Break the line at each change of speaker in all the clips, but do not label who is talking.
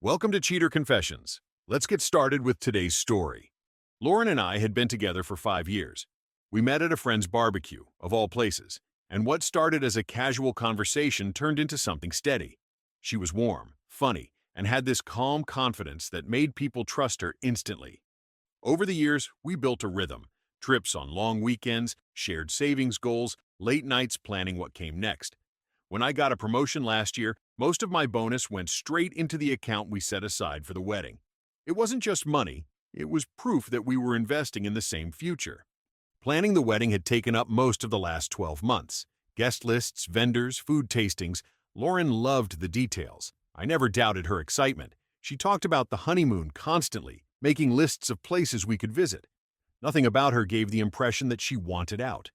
Welcome to Cheater Confessions. Let's get started with today's story. Lauren and I had been together for 5 years. We met at a friend's barbecue, of all places, and what started as a casual conversation turned into something steady. She was warm, funny, and had this calm confidence that made people trust her instantly. Over the years, we built a rhythm. Trips on long weekends, shared savings goals, late nights planning what came next. When I got a promotion last year, most of my bonus went straight into the account we set aside for the wedding. It wasn't just money, it was proof that we were investing in the same future. Planning the wedding had taken up most of the last 12 months. Guest lists, vendors, food tastings. Lauren loved the details. I never doubted her excitement. She talked about the honeymoon constantly, making lists of places we could visit. Nothing about her gave the impression that she wanted out.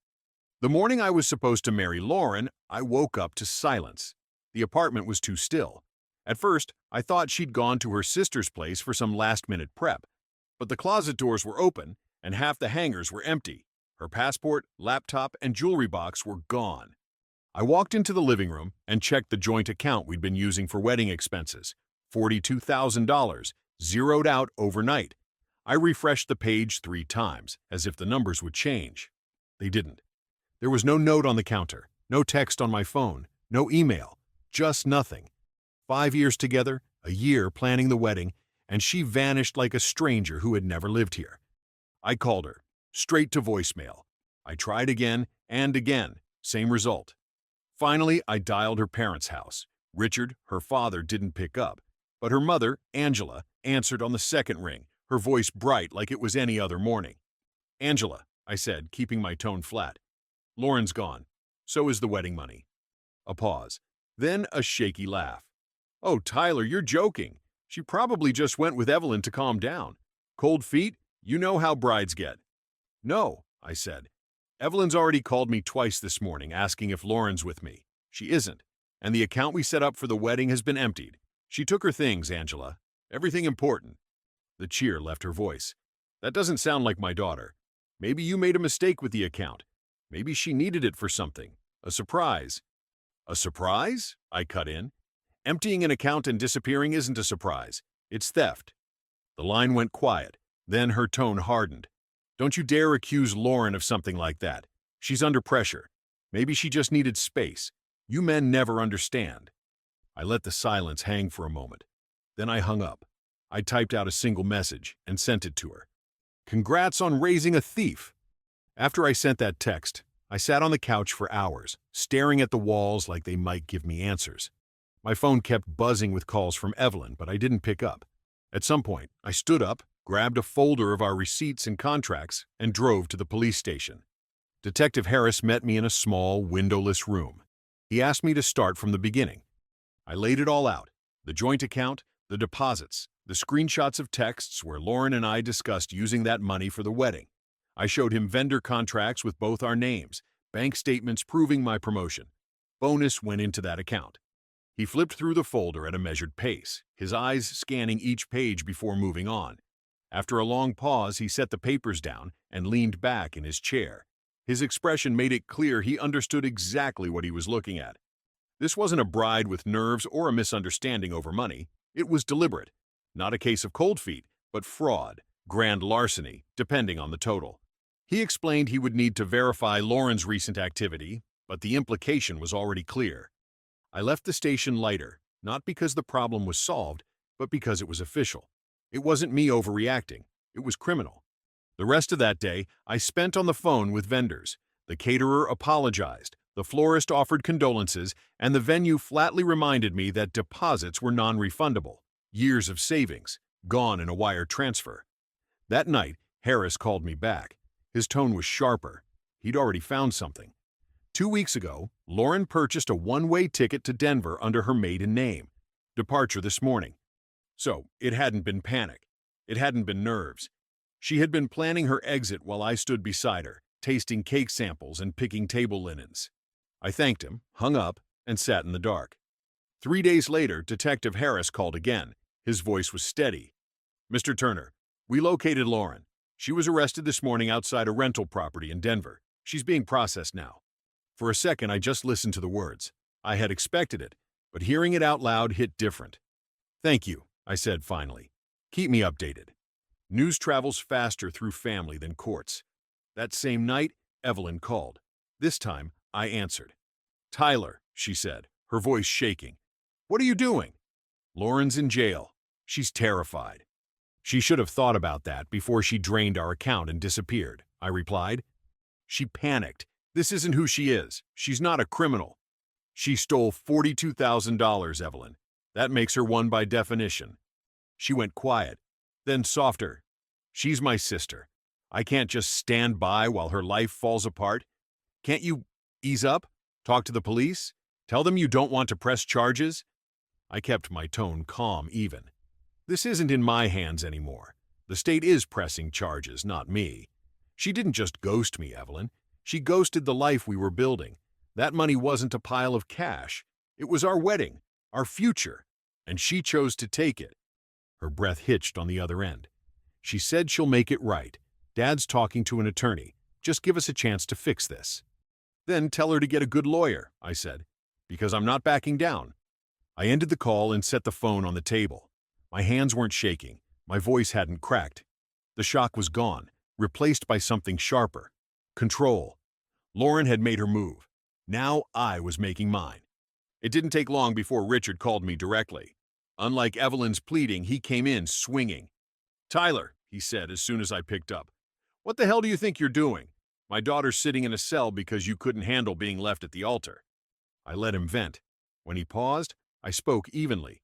The morning I was supposed to marry Lauren, I woke up to silence. The apartment was too still. At first, I thought she'd gone to her sister's place for some last-minute prep. But the closet doors were open, and half the hangers were empty. Her passport, laptop, and jewelry box were gone. I walked into the living room and checked the joint account we'd been using for wedding expenses. $42,000, zeroed out overnight. I refreshed the page 3 times, as if the numbers would change. They didn't. There was no note on the counter, no text on my phone, no email, just nothing. 5 years together, a year planning the wedding, and she vanished like a stranger who had never lived here. I called her, straight to voicemail. I tried again and again, same result. Finally, I dialed her parents' house. Richard, her father, didn't pick up, but her mother, Angela, answered on the second ring, her voice bright like it was any other morning. "Angela," I said, keeping my tone flat. "Lauren's gone. So is the wedding money." A pause. Then a shaky laugh. "Oh, Tyler, you're joking. She probably just went with Evelyn to calm down. Cold feet? You know how brides get." "No," I said. "Evelyn's already called me twice this morning asking if Lauren's with me. She isn't. And the account we set up for the wedding has been emptied. She took her things, Angela. Everything important." The cheer left her voice. "That doesn't sound like my daughter. Maybe you made a mistake with the account. Maybe she needed it for something. A surprise." "A surprise?" I cut in. "Emptying an account and disappearing isn't a surprise. It's theft." The line went quiet. Then her tone hardened. "Don't you dare accuse Lauren of something like that. She's under pressure. Maybe she just needed space. You men never understand." I let the silence hang for a moment. Then I hung up. I typed out a single message and sent it to her. "Congrats on raising a thief." After I sent that text, I sat on the couch for hours, staring at the walls like they might give me answers. My phone kept buzzing with calls from Evelyn, but I didn't pick up. At some point, I stood up, grabbed a folder of our receipts and contracts, and drove to the police station. Detective Harris met me in a small, windowless room. He asked me to start from the beginning. I laid it all out: the joint account, the deposits, the screenshots of texts where Lauren and I discussed using that money for the wedding. I showed him vendor contracts with both our names, bank statements proving my promotion. Bonus went into that account. He flipped through the folder at a measured pace, his eyes scanning each page before moving on. After a long pause, he set the papers down and leaned back in his chair. His expression made it clear he understood exactly what he was looking at. This wasn't a bride with nerves or a misunderstanding over money. It was deliberate. Not a case of cold feet, but fraud, grand larceny, depending on the total. He explained he would need to verify Lauren's recent activity, but the implication was already clear. I left the station lighter, not because the problem was solved, but because it was official. It wasn't me overreacting. It was criminal. The rest of that day, I spent on the phone with vendors. The caterer apologized, the florist offered condolences, and the venue flatly reminded me that deposits were non-refundable. Years of savings, gone in a wire transfer. That night, Harris called me back. His tone was sharper. He'd already found something. 2 weeks ago, Lauren purchased a one-way ticket to Denver under her maiden name. Departure this morning. So, it hadn't been panic. It hadn't been nerves. She had been planning her exit while I stood beside her, tasting cake samples and picking table linens. I thanked him, hung up, and sat in the dark. 3 days later, Detective Harris called again. His voice was steady. "Mr. Turner, we located Lauren. She was arrested this morning outside a rental property in Denver. She's being processed now." For a second, I just listened to the words. I had expected it, but hearing it out loud hit different. "Thank you," I said finally. Keep me updated. News travels faster through family than courts. That same night, Evelyn called. This time, I answered. Tyler, she said, her voice shaking. What are you doing? Lauren's in jail. She's terrified. She should have thought about that before she drained our account and disappeared, I replied. She panicked. This isn't who she is. She's not a criminal. She stole $42,000, Evelyn. That makes her one by definition. She went quiet, then softer. She's my sister. I can't just stand by while her life falls apart. Can't you ease up? Talk to the police? Tell them you don't want to press charges? I kept my tone calm even. This isn't in my hands anymore. The state is pressing charges, not me. She didn't just ghost me, Evelyn. She ghosted the life we were building. That money wasn't a pile of cash. It was our wedding, our future, and she chose to take it. Her breath hitched on the other end. She said she'll make it right. Dad's talking to an attorney. Just give us a chance to fix this. Then tell her to get a good lawyer, I said, because I'm not backing down. I ended the call and set the phone on the table. My hands weren't shaking. My voice hadn't cracked. The shock was gone, replaced by something sharper. Control. Lauren had made her move. Now I was making mine. It didn't take long before Richard called me directly. Unlike Evelyn's pleading, he came in swinging. Tyler, he said as soon as I picked up. What the hell do you think you're doing? My daughter's sitting in a cell because you couldn't handle being left at the altar. I let him vent. When he paused, I spoke evenly.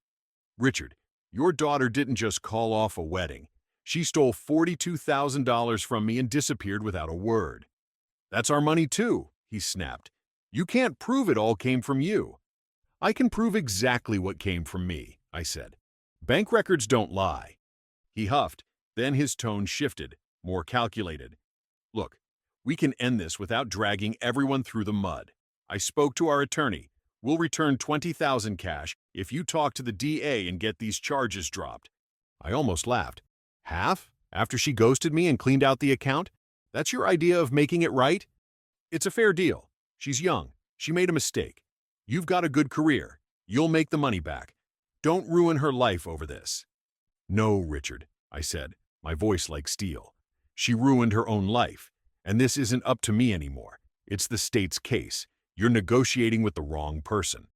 Richard, your daughter didn't just call off a wedding. She stole $42,000 from me and disappeared without a word. That's our money too, he snapped. You can't prove it all came from you. I can prove exactly what came from me, I said. Bank records don't lie. He huffed, then his tone shifted, more calculated. Look, we can end this without dragging everyone through the mud. I spoke to our attorney. We'll return $20,000 cash if you talk to the DA and get these charges dropped. I almost laughed. Half? After she ghosted me and cleaned out the account? That's your idea of making it right? It's a fair deal. She's young. She made a mistake. You've got a good career. You'll make the money back. Don't ruin her life over this. No, Richard, I said, my voice like steel. She ruined her own life, and this isn't up to me anymore. It's the state's case. You're negotiating with the wrong person.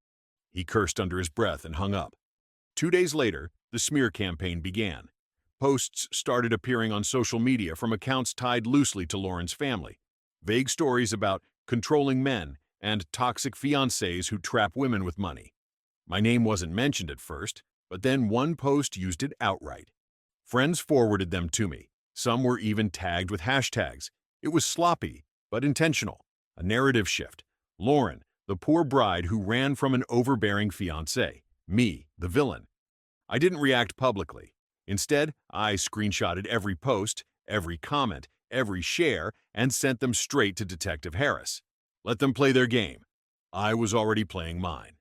He cursed under his breath and hung up. 2 days later, the smear campaign began. Posts started appearing on social media from accounts tied loosely to Lauren's family. Vague stories about controlling men and toxic fiancés who trap women with money. My name wasn't mentioned at first, but then one post used it outright. Friends forwarded them to me. Some were even tagged with hashtags. It was sloppy, but intentional. A narrative shift. Lauren, the poor bride who ran from an overbearing fiancé. Me, the villain. I didn't react publicly. Instead, I screenshotted every post, every comment, every share, and sent them straight to Detective Harris. Let them play their game. I was already playing mine.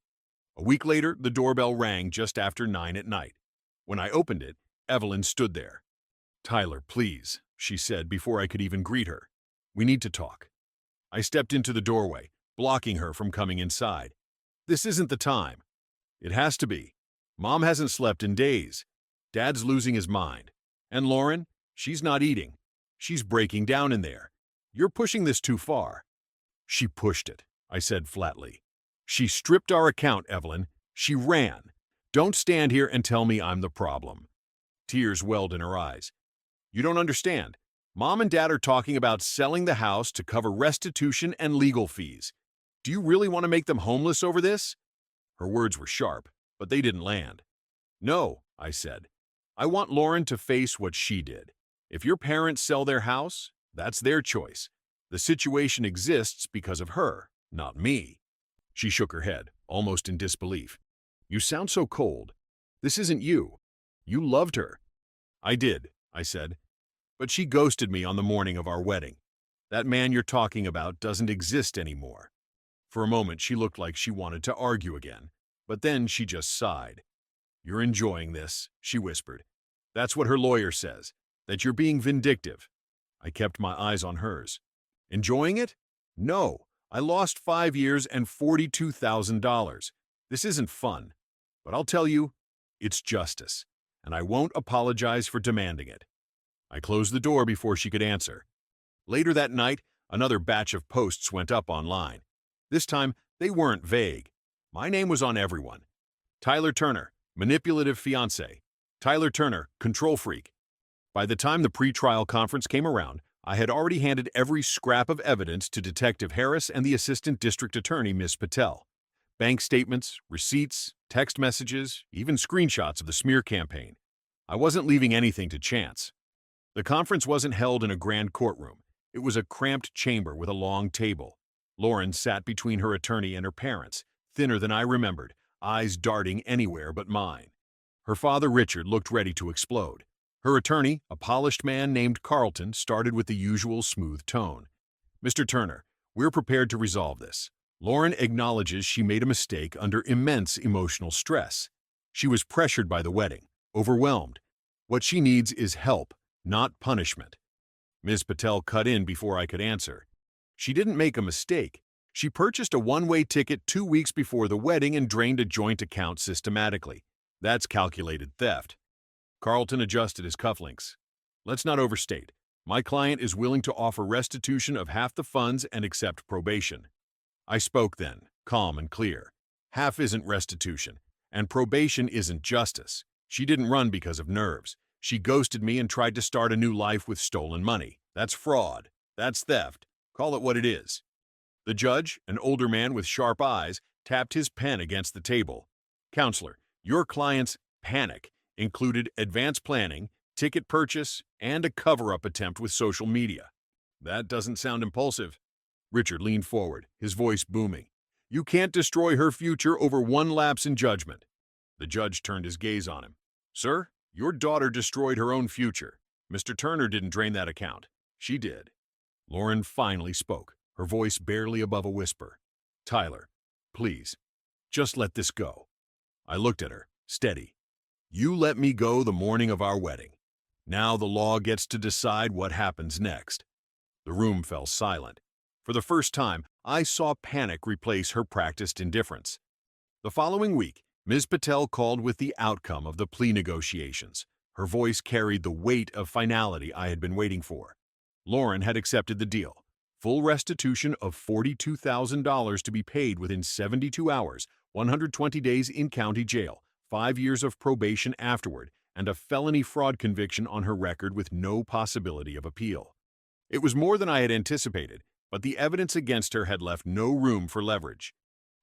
A week later, the doorbell rang just after 9 at night. When I opened it, Evelyn stood there. Tyler, please, she said before I could even greet her. We need to talk. I stepped into the doorway, blocking her from coming inside. This isn't the time. It has to be. Mom hasn't slept in days. Dad's losing his mind. And Lauren, she's not eating. She's breaking down in there. You're pushing this too far. She pushed it, I said flatly. She stripped our account, Evelyn. She ran. Don't stand here and tell me I'm the problem. Tears welled in her eyes. You don't understand. Mom and Dad are talking about selling the house to cover restitution and legal fees. Do you really want to make them homeless over this? Her words were sharp, but they didn't land. No, I said. I want Lauren to face what she did. If your parents sell their house, that's their choice. The situation exists because of her, not me. She shook her head, almost in disbelief. You sound so cold. This isn't you. You loved her. I did, I said. But she ghosted me on the morning of our wedding. That man you're talking about doesn't exist anymore. For a moment, she looked like she wanted to argue again, but then she just sighed. You're enjoying this, she whispered. That's what her lawyer says, that you're being vindictive. I kept my eyes on hers. Enjoying it? No, I lost 5 years and $42,000. This isn't fun. But I'll tell you, it's justice. and I won't apologize for demanding it." I closed the door before she could answer. Later that night, another batch of posts went up online. This time, they weren't vague. My name was on everyone. Tyler Turner, manipulative fiancé. Tyler Turner, control freak. By the time the pre-trial conference came around, I had already handed every scrap of evidence to Detective Harris and the Assistant District Attorney, Ms. Patel. Bank statements, receipts, text messages, even screenshots of the smear campaign. I wasn't leaving anything to chance. The conference wasn't held in a grand courtroom. It was a cramped chamber with a long table. Lauren sat between her attorney and her parents, thinner than I remembered, eyes darting anywhere but mine. Her father, Richard, looked ready to explode. Her attorney, a polished man named Carlton, started with the usual smooth tone. "Mr. Turner, we're prepared to resolve this. Lauren acknowledges she made a mistake under immense emotional stress. She was pressured by the wedding, overwhelmed. What she needs is help, not punishment." Ms. Patel cut in before I could answer. "She didn't make a mistake. She purchased a one-way ticket 2 weeks before the wedding and drained a joint account systematically. That's calculated theft." Carlton adjusted his cufflinks. "Let's not overstate. My client is willing to offer restitution of half the funds and accept probation." I spoke then, calm and clear. Half isn't restitution, and probation isn't justice. She didn't run because of nerves. She ghosted me and tried to start a new life with stolen money. That's fraud. That's theft. Call it what it is. The judge, an older man with sharp eyes, tapped his pen against the table. "Counselor, your client's panic included advance planning, ticket purchase, and a cover-up attempt with social media. That doesn't sound impulsive." Richard leaned forward, his voice booming. "You can't destroy her future over one lapse in judgment." The judge turned his gaze on him. "Sir, your daughter destroyed her own future. Mr. Turner didn't drain that account. She did." Lauren finally spoke, her voice barely above a whisper. "Tyler, please, just let this go." I looked at her, steady. "You let me go the morning of our wedding. Now the law gets to decide what happens next." The room fell silent. For the first time, I saw panic replace her practiced indifference. The following week, Ms. Patel called with the outcome of the plea negotiations. Her voice carried the weight of finality I had been waiting for. Lauren had accepted the deal. Full restitution of $42,000 to be paid within 72 hours, 120 days in county jail, 5 years of probation afterward, and a felony fraud conviction on her record with no possibility of appeal. It was more than I had anticipated, but the evidence against her had left no room for leverage.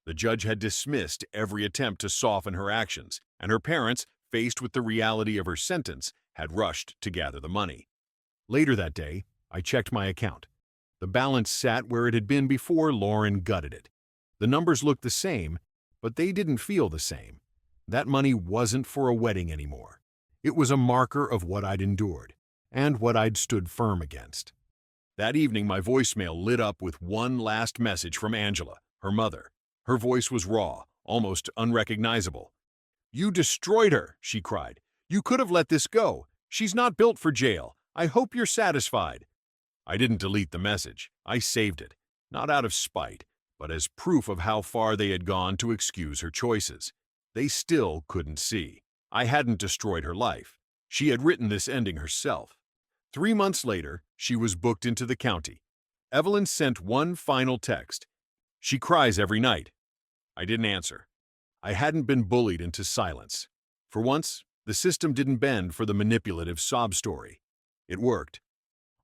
The judge had dismissed every attempt to soften her actions, and her parents, faced with the reality of her sentence, had rushed to gather the money. Later that day, I checked my account. The balance sat where it had been before Lauren gutted it. The numbers looked the same, but they didn't feel the same. That money wasn't for a wedding anymore. It was a marker of what I'd endured, and what I'd stood firm against. That evening, my voicemail lit up with one last message from Angela, her mother. Her voice was raw, almost unrecognizable. "You destroyed her," she cried. "You could have let this go. She's not built for jail. I hope you're satisfied." I didn't delete the message. I saved it, not out of spite, but as proof of how far they had gone to excuse her choices. They still couldn't see. I hadn't destroyed her life. She had written this ending herself. 3 months later, she was booked into the county. Evelyn sent one final text. "She cries every night." I didn't answer. I hadn't been bullied into silence. For once, the system didn't bend for the manipulative sob story. It worked.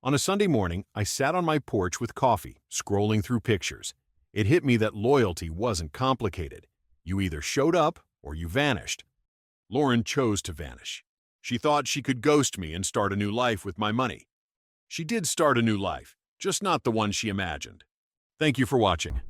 On a Sunday morning, I sat on my porch with coffee, scrolling through pictures. It hit me that loyalty wasn't complicated. You either showed up or you vanished. Lauren chose to vanish. She thought she could ghost me and start a new life with my money. She did start a new life, just not the one she imagined. Thank you for watching.